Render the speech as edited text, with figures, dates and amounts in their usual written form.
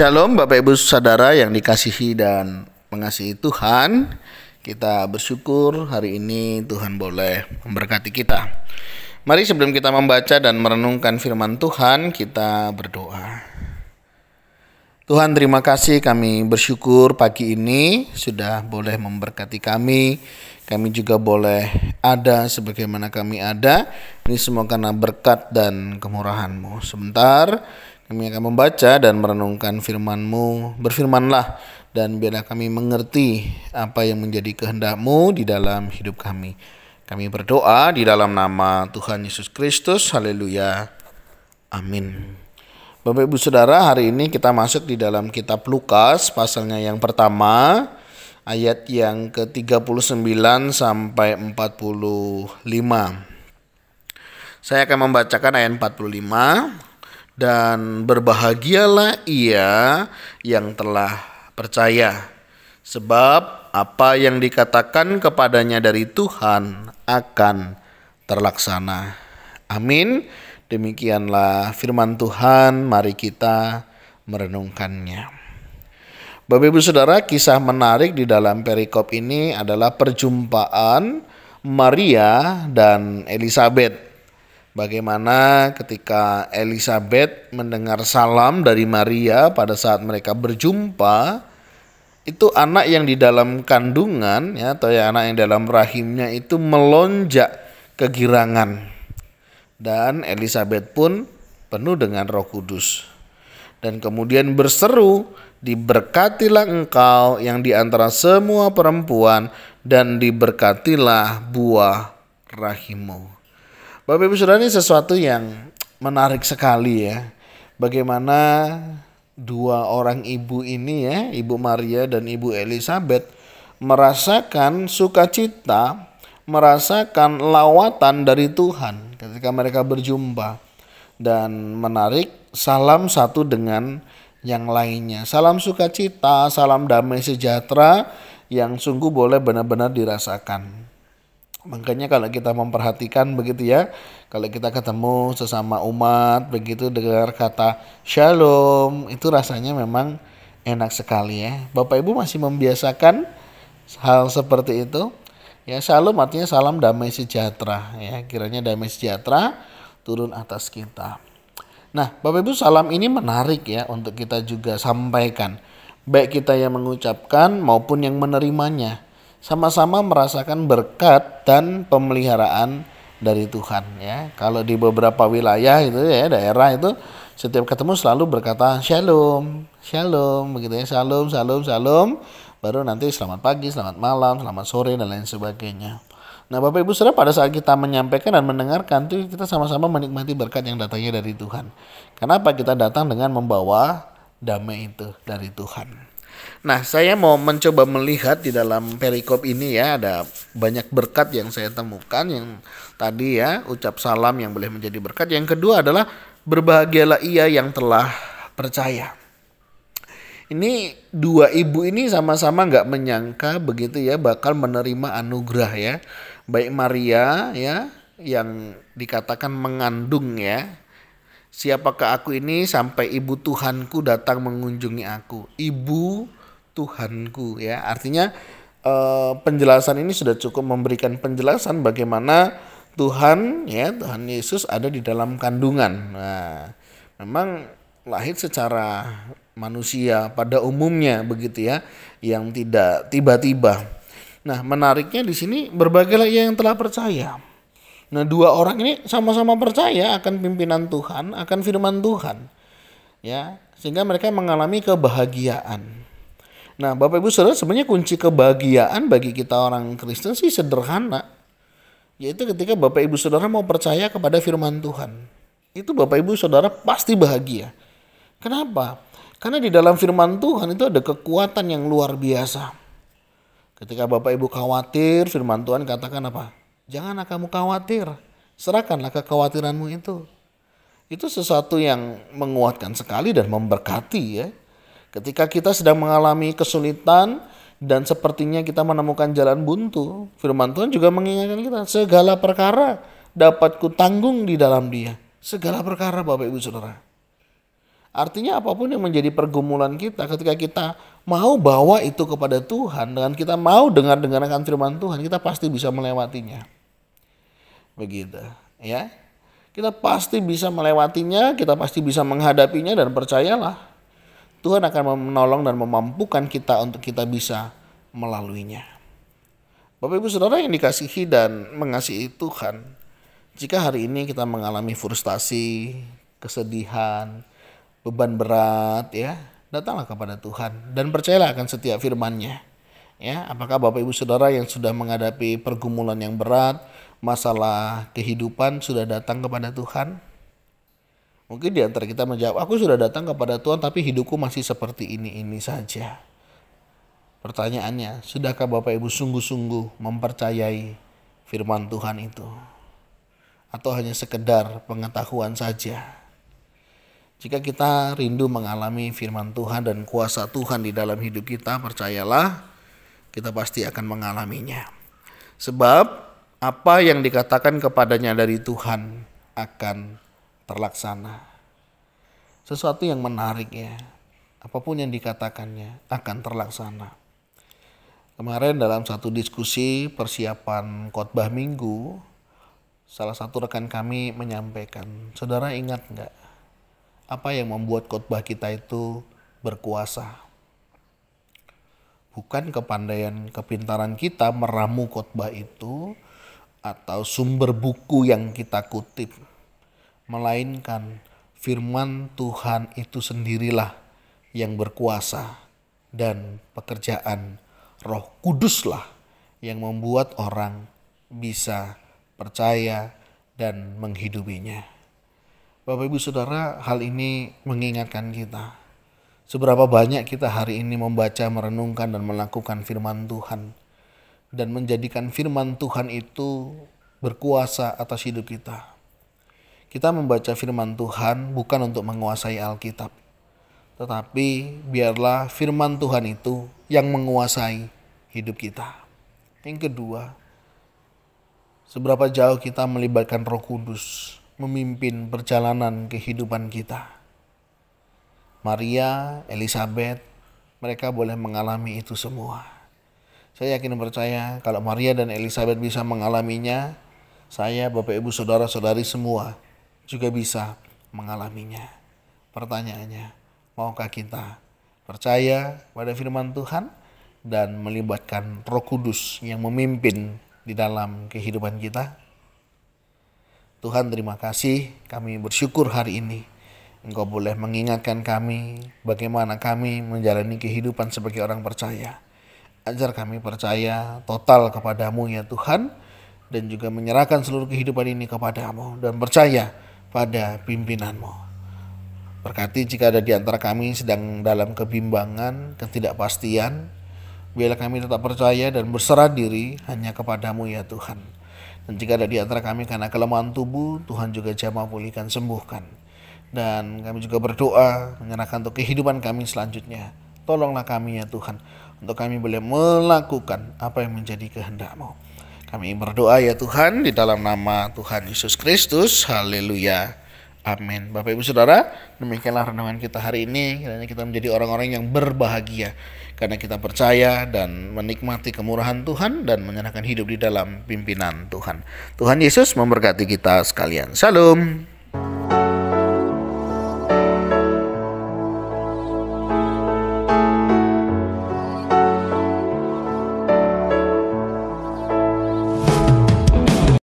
Shalom Bapak Ibu Saudara yang dikasihi dan mengasihi Tuhan. Kita bersyukur hari ini Tuhan boleh memberkati kita. Mari sebelum kita membaca dan merenungkan firman Tuhan, kita berdoa. Tuhan, terima kasih, kami bersyukur pagi ini sudah boleh memberkati kami. Kami juga boleh ada sebagaimana kami ada. Ini semua karena berkat dan kemurahan-Mu. Sebentar kami akan membaca dan merenungkan firman-Mu. Berfirmanlah dan biarlah kami mengerti apa yang menjadi kehendak-Mu di dalam hidup kami. Kami berdoa di dalam nama Tuhan Yesus Kristus. Haleluya. Amin. Bapak Ibu Saudara, hari ini kita masuk di dalam kitab Lukas, pasalnya yang pertama, ayat yang ke-39 sampai 45. Saya akan membacakan ayat 45. Dan berbahagialah ia yang telah percaya, sebab apa yang dikatakan kepadanya dari Tuhan akan terlaksana. Amin. Demikianlah firman Tuhan, mari kita merenungkannya. Bapak Ibu Saudara, kisah menarik di dalam perikop ini adalah perjumpaan Maria dan Elizabeth. Bagaimana ketika Elizabeth mendengar salam dari Maria pada saat mereka berjumpa, itu anak yang di dalam kandungan atau anak yang dalam rahimnya itu melonjak kegirangan. Dan Elizabeth pun penuh dengan Roh Kudus. Dan kemudian berseru, diberkatilah engkau yang di antara semua perempuan dan diberkatilah buah rahimmu. Bapak Ibu Saudara, ini sesuatu yang menarik sekali ya. Bagaimana dua orang ibu ini ya, Ibu Maria dan Ibu Elizabeth merasakan sukacita, merasakan lawatan dari Tuhan ketika mereka berjumpa. Dan menarik, salam satu dengan yang lainnya. Salam sukacita, salam damai sejahtera yang sungguh boleh benar-benar dirasakan. Makanya kalau kita memperhatikan begitu ya, kalau kita ketemu sesama umat begitu dengar kata shalom, itu rasanya memang enak sekali ya. Bapak Ibu masih membiasakan hal seperti itu? Ya, shalom artinya salam damai sejahtera ya. Kiranya damai sejahtera turun atas kita. Nah, Bapak Ibu, salam ini menarik ya untuk kita juga sampaikan. Baik kita yang mengucapkan maupun yang menerimanya. Sama-sama merasakan berkat dan pemeliharaan dari Tuhan ya. Kalau di beberapa wilayah itu ya, daerah itu setiap ketemu selalu berkata shalom, shalom begitu ya, shalom, shalom, shalom. Baru nanti selamat pagi, selamat malam, selamat sore dan lain sebagainya. Nah, Bapak Ibu Saudara, pada saat kita menyampaikan dan mendengarkan itu kita sama-sama menikmati berkat yang datangnya dari Tuhan. Kenapa kita datang dengan membawa damai itu dari Tuhan. Nah, saya mau mencoba melihat di dalam perikop ini ya, ada banyak berkat yang saya temukan. Yang tadi ya, ucap salam yang boleh menjadi berkat. Yang kedua adalah berbahagialah ia yang telah percaya. Ini dua ibu ini sama-sama gak menyangka begitu ya bakal menerima anugerah ya. Baik Maria ya yang dikatakan mengandung ya. Siapakah aku ini sampai ibu Tuhanku datang mengunjungi aku. Ibu Tuhanku ya. Artinya penjelasan ini sudah cukup memberikan penjelasan bagaimana Tuhan ya, Tuhan Yesus ada di dalam kandungan. Nah, memang lahir secara manusia pada umumnya begitu ya, yang tidak tiba-tiba. Nah, menariknya di sini berbagilah ia yang telah percaya. Nah, dua orang ini sama-sama percaya akan pimpinan Tuhan, akan firman Tuhan. Ya, sehingga mereka mengalami kebahagiaan. Nah, Bapak Ibu Saudara, sebenarnya kunci kebahagiaan bagi kita orang Kristen sih sederhana. Yaitu ketika Bapak Ibu Saudara mau percaya kepada firman Tuhan. Itu Bapak Ibu Saudara pasti bahagia. Kenapa? Karena di dalam firman Tuhan itu ada kekuatan yang luar biasa. Ketika Bapak Ibu khawatir, firman Tuhan katakan apa? Janganlah kamu khawatir, serahkanlah kekhawatiranmu itu. Itu sesuatu yang menguatkan sekali dan memberkati ya. Ketika kita sedang mengalami kesulitan dan sepertinya kita menemukan jalan buntu, firman Tuhan juga mengingatkan kita, segala perkara dapat kutanggung di dalam Dia. Segala perkara Bapak Ibu Saudara. Artinya apapun yang menjadi pergumulan kita, ketika kita mau bawa itu kepada Tuhan, dengan kita mau dengar-dengarkan firman Tuhan, kita pasti bisa melewatinya. Begitu, ya. Kita pasti bisa melewatinya, kita pasti bisa menghadapinya, dan percayalah, Tuhan akan menolong dan memampukan kita untuk kita bisa melaluinya. Bapak Ibu Saudara yang dikasihi dan mengasihi Tuhan, jika hari ini kita mengalami frustasi, kesedihan, beban berat, ya, datanglah kepada Tuhan dan percayalah akan setiap firman-Nya. Ya, apakah Bapak Ibu Saudara yang sudah menghadapi pergumulan yang berat, masalah kehidupan sudah datang kepada Tuhan? Mungkin di antara kita menjawab, aku sudah datang kepada Tuhan tapi hidupku masih seperti ini saja. Pertanyaannya, sudahkah Bapak Ibu sungguh-sungguh mempercayai firman Tuhan itu? Atau hanya sekedar pengetahuan saja? Jika kita rindu mengalami firman Tuhan dan kuasa Tuhan di dalam hidup kita, percayalah kita pasti akan mengalaminya. Sebab apa yang dikatakan kepadanya dari Tuhan akan terlaksana. Sesuatu yang menarik, ya. Apapun yang dikatakannya akan terlaksana. Kemarin dalam satu diskusi persiapan khotbah minggu, salah satu rekan kami menyampaikan, saudara ingat enggak apa yang membuat khotbah kita itu berkuasa? Bukan kepandaian, kepintaran kita meramu khotbah itu atau sumber buku yang kita kutip, melainkan firman Tuhan itu sendirilah yang berkuasa, dan pekerjaan Roh Kuduslah yang membuat orang bisa percaya dan menghidupinya. Bapak Ibu Saudara, hal ini mengingatkan kita seberapa banyak kita hari ini membaca, merenungkan dan melakukan firman Tuhan, dan menjadikan firman Tuhan itu berkuasa atas hidup kita. Kita membaca firman Tuhan bukan untuk menguasai Alkitab, tetapi biarlah firman Tuhan itu yang menguasai hidup kita. Yang kedua, seberapa jauh kita melibatkan Roh Kudus memimpin perjalanan kehidupan kita. Maria, Elizabeth, mereka boleh mengalami itu semua. Saya yakin dan percaya kalau Maria dan Elizabeth bisa mengalaminya, saya, Bapak Ibu Saudara-saudari semua juga bisa mengalaminya. Pertanyaannya, maukah kita percaya pada firman Tuhan dan melibatkan Roh Kudus yang memimpin di dalam kehidupan kita? Tuhan, terima kasih, kami bersyukur hari ini Engkau boleh mengingatkan kami bagaimana kami menjalani kehidupan sebagai orang percaya. Ajar kami percaya total kepadamu ya Tuhan, dan juga menyerahkan seluruh kehidupan ini kepadamu dan percaya pada pimpinanmu. Berkati jika ada di antara kami sedang dalam kebimbangan, ketidakpastian, biarlah kami tetap percaya dan berserah diri hanya kepadamu ya Tuhan. Dan jika ada di antara kami karena kelemahan tubuh, Tuhan juga jamah pulihkan, sembuhkan. Dan kami juga berdoa menyerahkan untuk kehidupan kami selanjutnya. Tolonglah kami ya Tuhan, untuk kami boleh melakukan apa yang menjadi kehendak-Mu. Kami berdoa ya Tuhan di dalam nama Tuhan Yesus Kristus. Haleluya. Amin. Bapak Ibu Saudara, demikianlah renungan kita hari ini. Kiranya kita menjadi orang-orang yang berbahagia karena kita percaya dan menikmati kemurahan Tuhan dan menyerahkan hidup di dalam pimpinan Tuhan. Tuhan Yesus memberkati kita sekalian. Shalom.